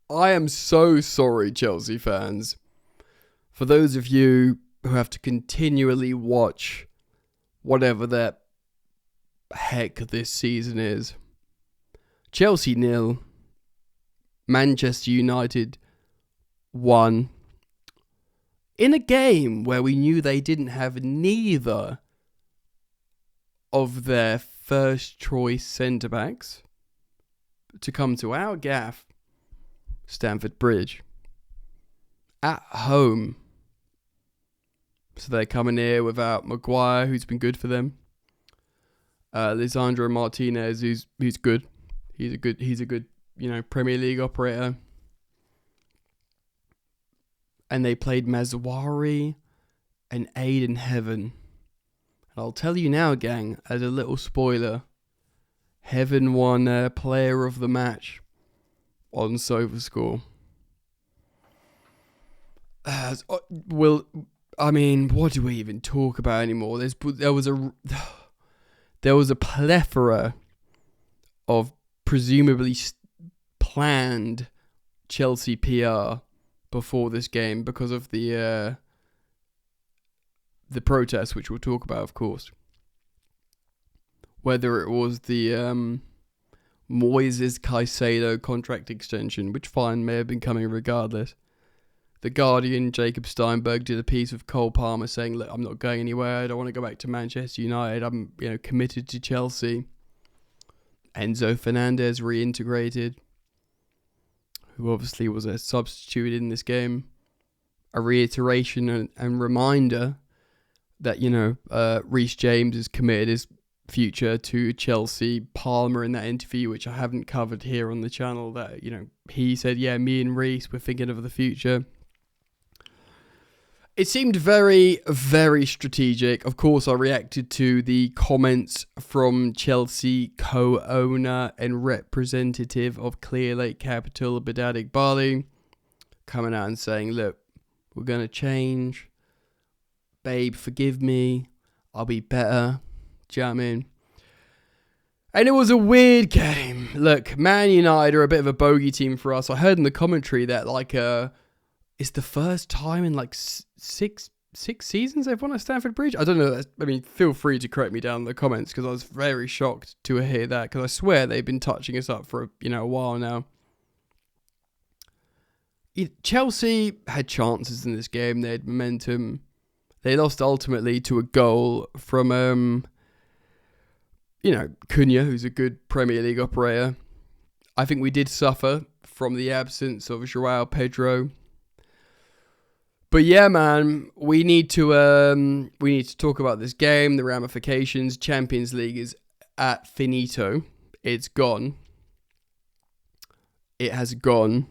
I am so sorry, Chelsea fans. For those of you who have to continually watch whatever the heck this season is. Chelsea 0, Manchester United 1. In a game where we knew they didn't have neither of their first choice centre-backs to come to our gaff, Stamford Bridge, at home. So they're coming here without Maguire, who's been good for them. Lisandro Martinez, who's good. He's a good, Premier League operator. And they played Mazwari and Aiden Heaven. And I'll tell you now, gang, as a little spoiler, Heaven won Player of the Match on SofaScore. What do we even talk about anymore? There was a plethora of presumably planned Chelsea PR before this game because of the protests, which we'll talk about, of course. Whether it was the Moises Caicedo contract extension, which fine may have been coming regardless. The Guardian, Jacob Steinberg, did a piece with Cole Palmer saying, look, I'm not going anywhere. I don't want to go back to Manchester United. I'm committed to Chelsea. Enzo Fernandez reintegrated, who obviously was a substitute in this game. A reiteration and reminder that, Reece James has committed his future to Chelsea. Palmer in that interview, which I haven't covered here on the channel, that, he said, yeah, me and Reece, we're thinking of the future. It seemed very, very strategic. Of course, I reacted to the comments from Chelsea co-owner and representative of Clearlake Capital, Badad Iqbali, coming out and saying, look, we're going to change. Babe, forgive me. I'll be better. Do you know what I mean? And it was a weird game. Look, Man United are a bit of a bogey team for us. I heard in the commentary that, it's the first time in six seasons they've won at Stamford Bridge. I don't know. Feel free to correct me down in the comments because I was very shocked to hear that because I swear they've been touching us up for a while now. Chelsea had chances in this game. They had momentum. They lost ultimately to a goal from Cunha, who's a good Premier League operator. I think we did suffer from the absence of Joao Pedro. But yeah, man, we need to talk about this game, the ramifications. Champions League is at finito. It's gone. It has gone.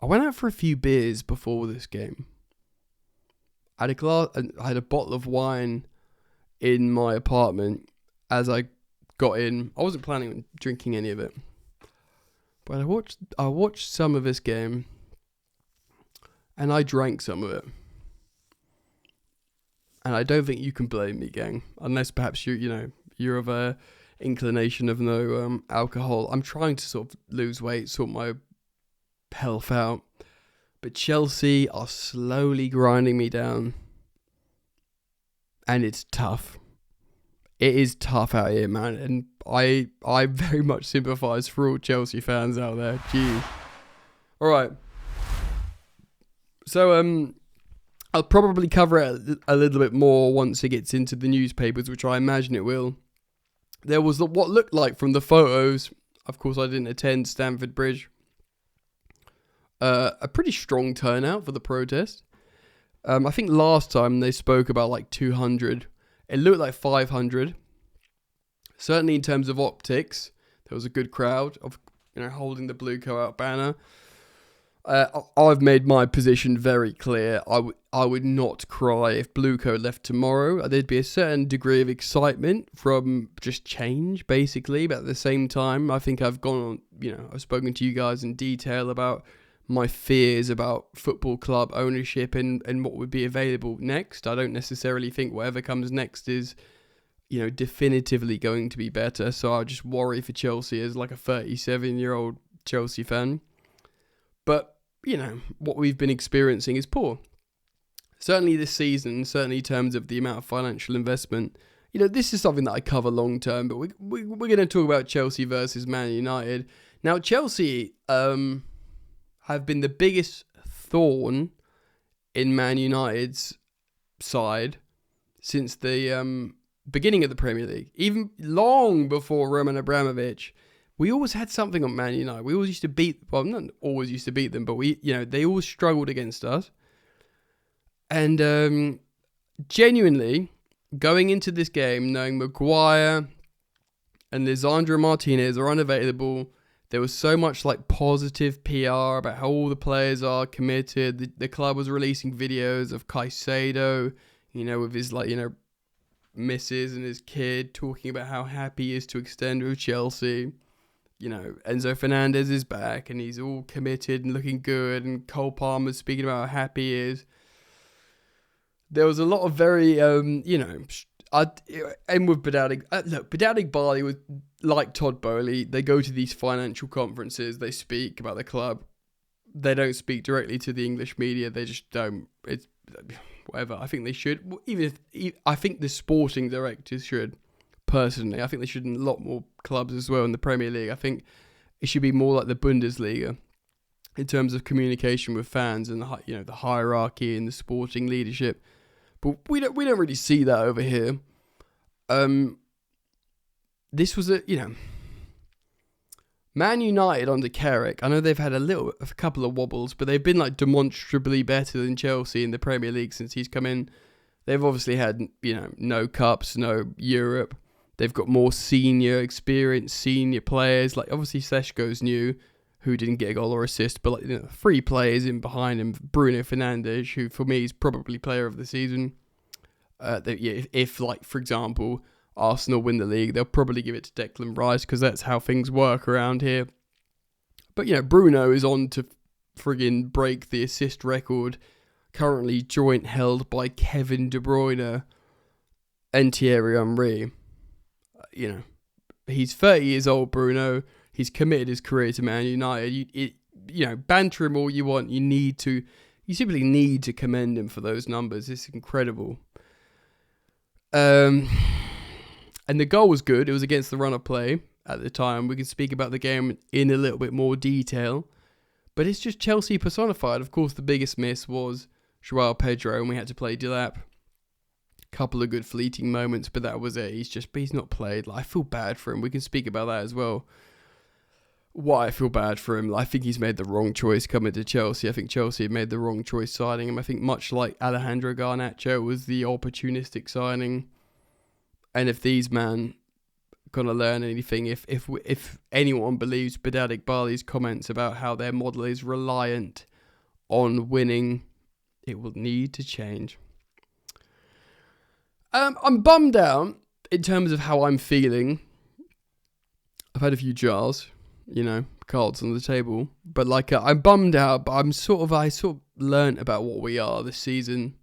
I went out for a few beers before this game. I had a bottle of wine in my apartment as I got in. I wasn't planning on drinking any of it, but I watched some of this game. And I drank some of it. And I don't think you can blame me, gang. Unless perhaps you're of a inclination of no alcohol. I'm trying to sort of lose weight, sort my health out. But Chelsea are slowly grinding me down. And it's tough. It is tough out here, man. And I very much sympathise for all Chelsea fans out there. Jeez. All right. So I'll probably cover it a little bit more once it gets into the newspapers, which I imagine it will. There was what looked like from the photos. Of course, I didn't attend Stamford Bridge. A pretty strong turnout for the protest. I think last time they spoke about 200. It looked like 500. Certainly in terms of optics, there was a good crowd of holding the Blue Co Out banner. I've made my position very clear. I would not cry if Blue Co left tomorrow. There'd be a certain degree of excitement from just change, basically. But at the same time, I think I've gone on, I've spoken to you guys in detail about my fears about football club ownership and what would be available next. I don't necessarily think whatever comes next is, definitively going to be better. So I just worry for Chelsea as a 37-year-old Chelsea fan. But, what we've been experiencing is poor. Certainly this season, certainly in terms of the amount of financial investment, this is something that I cover long term, but we're going to talk about Chelsea versus Man United. Now, Chelsea have been the biggest thorn in Man United's side since the beginning of the Premier League. Even long before Roman Abramovich, we always had something on Man United. We always used to not always used to beat them, but they always struggled against us. And genuinely, going into this game, knowing Maguire and Lisandro Martinez are unavailable, there was so much positive PR about how all the players are committed. The club was releasing videos of Caicedo, with his missus and his kid, talking about how happy he is to extend with Chelsea. Enzo Fernandez is back and he's all committed and looking good, and Cole Palmer's speaking about how happy he is. There was a lot of very, and with Bedadig, Bedadig Bali was like Todd Bowley. They go to these financial conferences, they speak about the club. They don't speak directly to the English media. They just don't. It's whatever. I think they should. I think the sporting directors should. Personally, I think they should in a lot more clubs as well in the Premier League. I think it should be more like the Bundesliga in terms of communication with fans and the hierarchy and the sporting leadership. But we don't really see that over here. This was Man United under Carrick. I know they've had a couple of wobbles, but they've been demonstrably better than Chelsea in the Premier League since he's come in. They've obviously had no cups, no Europe. They've got more experienced senior players. Obviously Seshko's new, who didn't get a goal or assist, but 3 players in behind him. Bruno Fernandes, who for me is probably player of the season. If for example, Arsenal win the league, they'll probably give it to Declan Rice because that's how things work around here. But Bruno is on to friggin' break the assist record, currently joint held by Kevin De Bruyne and Thierry Henry. He's 30 years old, Bruno. He's committed his career to Man United. Banter him all you want. You simply need to commend him for those numbers. It's incredible. And the goal was good. It was against the run of play at the time. We can speak about the game in a little bit more detail. But it's just Chelsea personified. Of course, the biggest miss was Joao Pedro, and we had to play Delap. Couple of good fleeting moments, but that was it. He's not played. I feel bad for him. We can speak about that as well. Why I feel bad for him. I think he's made the wrong choice coming to Chelsea. I think Chelsea made the wrong choice signing him. I think much like Alejandro Garnacho was the opportunistic signing. And if these men gonna learn anything, if anyone believes Bedadig Bali's comments about how their model is reliant on winning, it will need to change. I'm bummed out in terms of how I'm feeling. I've had a few jars, cards on the table, but I'm bummed out. But I sort of learnt about what we are this season,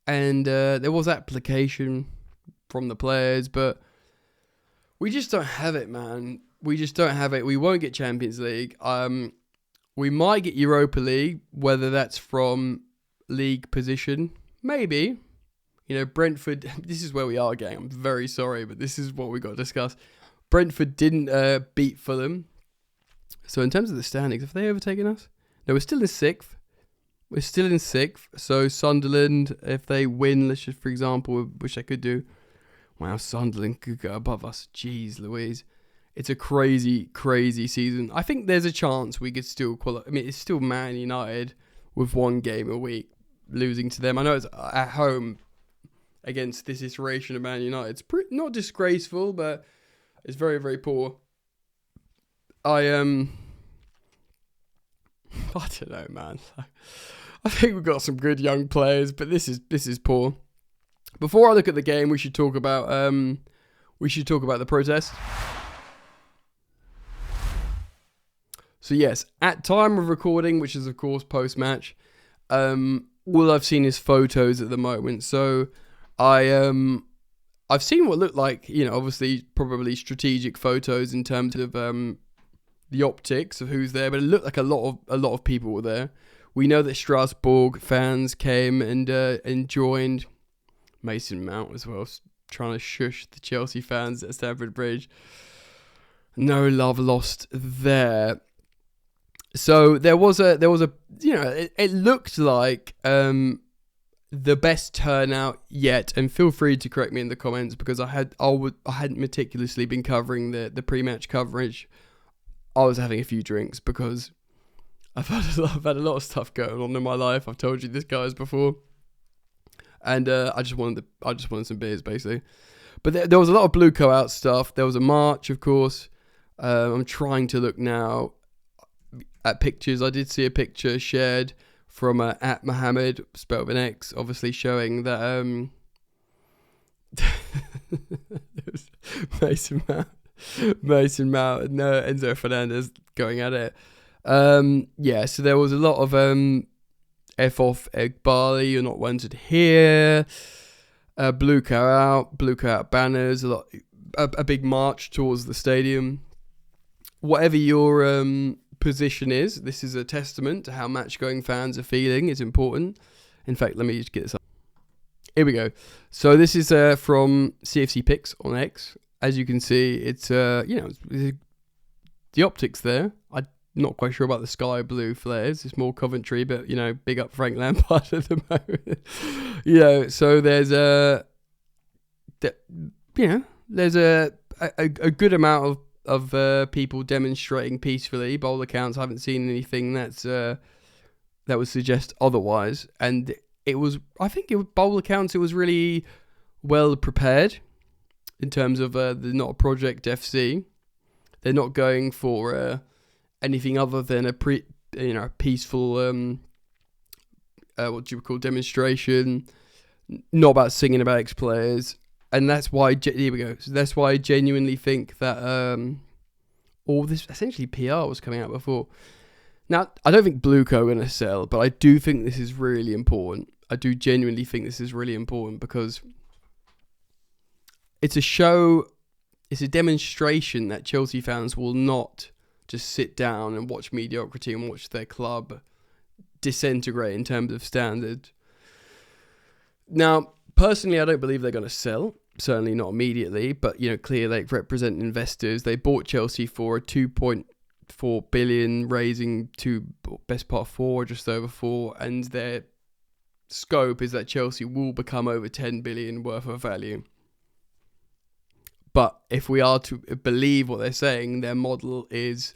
and there was application from the players, but we just don't have it, man. We just don't have it. We won't get Champions League. We might get Europa League, whether that's from league position, maybe. Brentford, this is where we are, gang. I'm very sorry, but this is what we got to discuss. Brentford didn't beat Fulham. So in terms of the standings, have they overtaken us? No, we're still in 6th. We're still in 6th. So Sunderland, if they win, let's just, for example, which I could do. Wow, Sunderland could go above us. Jeez Louise. It's a crazy, crazy season. I think there's a chance we could still qualify. I mean, it's still Man United with 1 game a week, losing to them. I know it's at home against this iteration of Man United. It's not disgraceful, but it's very, very poor. I don't know, man. I think we've got some good young players, but this is poor. Before I look at the game, we should talk about the protest. So yes, at time of recording, which is of course post-match, all I've seen is photos at the moment. So I've seen what looked like, obviously probably strategic photos in terms of the optics of who's there, but it looked like a lot of people were there. We know that Strasbourg fans came and joined. Mason Mount as well, trying to shush the Chelsea fans at Stamford Bridge. No love lost there. So there was a it looked like the best turnout yet, and feel free to correct me in the comments because I hadn't meticulously been covering the pre-match coverage. I was having a few drinks because I've had a lot of stuff going on in my life. I've told you this, guys, before, and I just wanted some beers basically. But there was a lot of Blueco out stuff. There was a march, of course. I'm trying to look now at pictures. I did see a picture shared from at Mohammed, spelled with an X, obviously showing that Mason Mount and Enzo Fernandez going at it. So there was a lot of F off Eghbali, you're not wanted here. Blueco out banners, a big march towards the stadium. Whatever your position is, this is a testament to how match-going fans are feeling. It's important. In fact, let me just get this up. Here we go. So this is from CFC Picks on X. As you can see, it's the optics there. I'm not quite sure about the sky blue flares. It's more Coventry, but big up Frank Lampard at the moment. So there's there's a good amount of people demonstrating peacefully. By all accounts, I haven't seen anything that would suggest otherwise. And by all accounts, it was really well prepared in terms of the Not a Project FC. They're not going for anything other than a peaceful demonstration. Not about singing about ex-players. And that's why, here we go. So that's why I genuinely think that all this, essentially PR was coming out before. Now, I don't think Blueco are going to sell, but I do think this is really important. I do genuinely think this is really important because it's a show, it's a demonstration that Chelsea fans will not just sit down and watch mediocrity and watch their club disintegrate in terms of standard. Now, personally, I don't believe they're going to sell. Certainly not immediately. But, Clearlake represent investors. They bought Chelsea for a 2.4 billion, raising to best part 4, just over 4. And their scope is that Chelsea will become over 10 billion worth of value. But if we are to believe what they're saying, their model is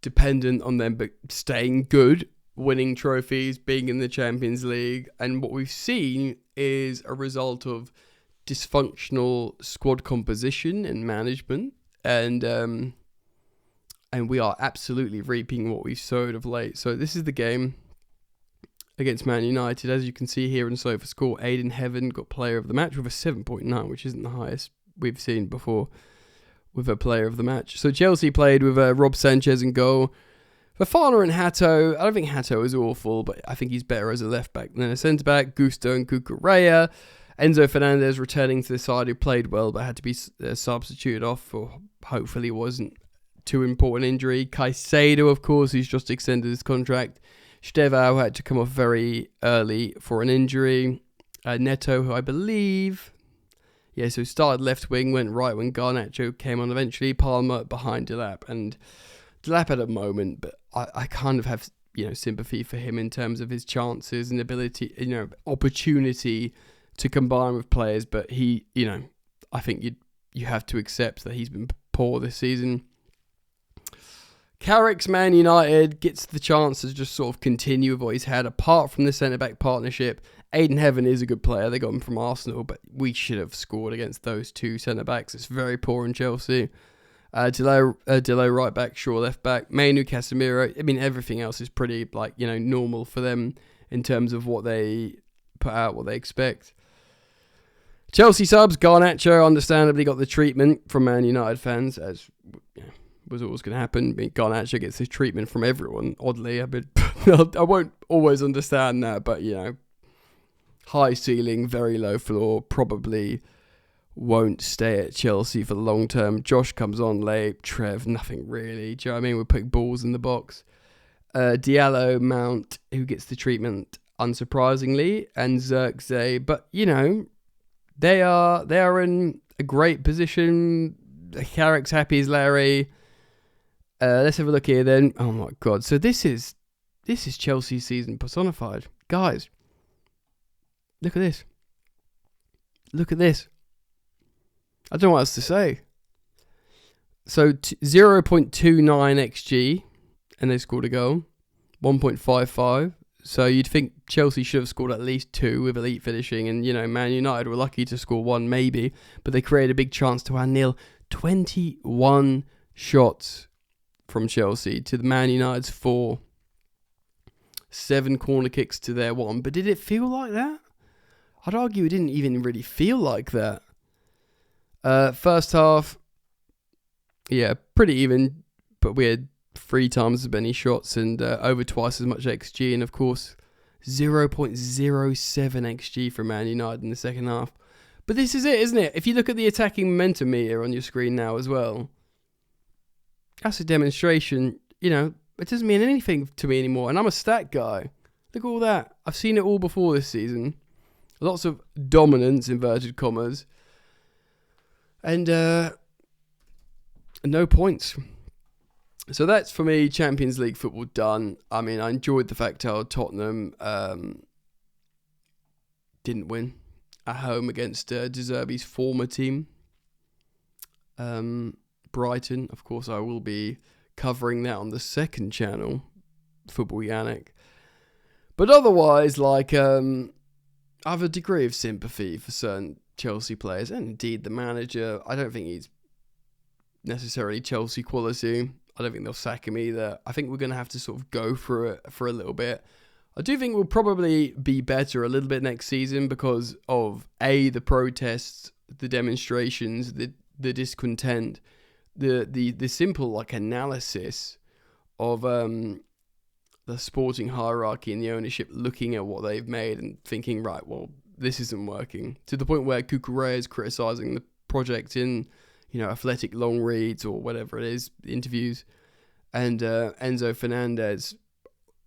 dependent on them staying good, winning trophies, being in the Champions League. And what we've seen is a result of dysfunctional squad composition and management, and we are absolutely reaping what we've sowed of late. So this is the game against Man United. As you can see here in SofaScore, Aiden Heaven got player of the match with a 7.9, which isn't the highest we've seen before with a player of the match. So Chelsea played with Rob Sanchez in goal. Fofana and Hato, I don't think Hato is awful, but I think he's better as a left-back than a centre-back. Gusto and Cucurella. Enzo Fernandez returning to the side, who played well but had to be substituted off for hopefully wasn't too important injury. Caicedo, of course, who's just extended his contract. Estevao had to come off very early for an injury. Neto, who I believe... so started left wing, went right wing. Garnacho came on eventually. Palmer behind Delap. And Delap had a moment, but I kind of have sympathy for him in terms of his chances and ability, opportunity to combine with players. But he, I think you have to accept that he's been poor this season. Carrick's Man United gets the chance to just sort of continue with what he's had apart from the centre-back partnership. Aiden Heaven is a good player. They got him from Arsenal, but we should have scored against those two centre-backs. It's very poor in Chelsea. Dillo right back, Shaw left back, Mainu, Casemiro. I mean, everything else is pretty, normal for them in terms of what they put out, what they expect. Chelsea subs, Garnacho understandably got the treatment from Man United fans, as was always going to happen. I mean, Garnacho gets his treatment from everyone, oddly. I won't always understand that, but, high ceiling, very low floor, probably won't stay at Chelsea for the long term. Josh comes on late. Trev, nothing really. Do you know what I mean? We're putting balls in the box. Diallo, Mount, who gets the treatment unsurprisingly, and Zirkzee. But, you know, they are in a great position. Carrick's happy as Larry. Let's have a look here then. Oh my God. So this is Chelsea's season personified. Guys, look at this. Look at this. I don't know what else to say. So 0.29 XG, and they scored a goal. 1.55. So you'd think Chelsea should have scored at least 2 with elite finishing, and, you know, Man United were lucky to score 1 maybe, but they created a big chance to 1-0. 21 shots from Chelsea to the Man United's 4. 7 corner kicks to their 1. But did it feel like that? I'd argue it didn't even really feel like that. First half, yeah, pretty even, but we had 3 times as many shots and over twice as much XG, and of course 0.07 XG for Man United in the second half. But this is it, isn't it? If you look at the attacking momentum meter on your screen now as well, that's a demonstration. You know, it doesn't mean anything to me anymore, and I'm a stat guy. Look at all that. I've seen it all before this season. Lots of dominance, inverted commas, and no points. So that's, for me, Champions League football done. I mean, I enjoyed the fact how Tottenham didn't win at home against De Zerbi's former team. Brighton, of course, I will be covering that on the second channel, Football Yannick. But otherwise, like, I have a degree of sympathy for certain Chelsea players, and indeed the manager. I don't think he's necessarily Chelsea quality. I don't think they'll sack him either. I think we're going to have to sort of go through it for a little bit. I do think we'll probably be better a little bit next season because of the protests, the demonstrations, the discontent, the simple like analysis of the sporting hierarchy and the ownership looking at what they've made and thinking, right, well, this isn't working, to the point where Cucurella is criticising the project in, you know, Athletic long reads or whatever it is, interviews, and Enzo Fernandez,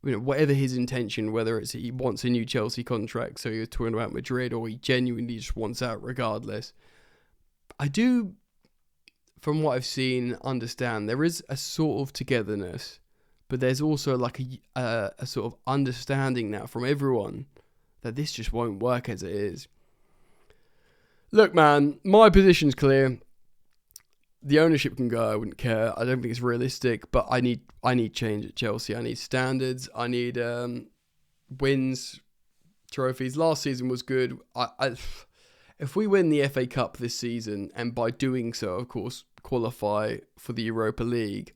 you know, whatever his intention, whether it's he wants a new Chelsea contract, so you're talking about Madrid, or he genuinely just wants out regardless. I do, from what I've seen, understand there is a sort of togetherness, but there's also like a sort of understanding now from everyone that this just won't work as it is. Look, man, my position's clear. The ownership can go. I wouldn't care. I don't think it's realistic, but I need change at Chelsea. I need standards. I need wins, trophies. Last season was good. If we win the FA Cup this season, and by doing so, of course, qualify for the Europa League,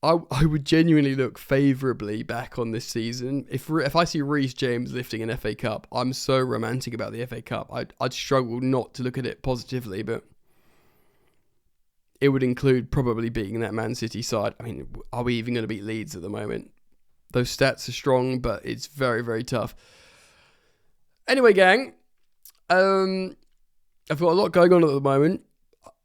I would genuinely look favourably back on this season. If I see Reece James lifting an FA Cup, I'm so romantic about the FA Cup. I'd struggle not to look at it positively, but it would include probably beating that Man City side. I mean, are we even going to beat Leeds at the moment? Those stats are strong, but it's very, very tough. Anyway, gang, I've got a lot going on at the moment.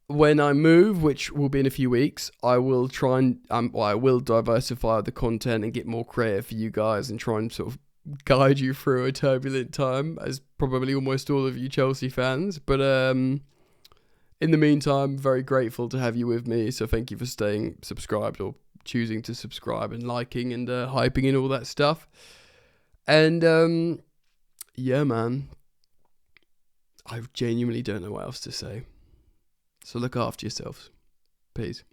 When I move, which will be in a few weeks, I will try and I will diversify the content and get more creative for you guys and try and sort of guide you through a turbulent time, as probably almost all of you Chelsea fans. But in the meantime, very grateful to have you with me. So thank you for staying subscribed or choosing to subscribe and liking and hyping and all that stuff. And yeah, man, I genuinely don't know what else to say. So look after yourselves. Peace.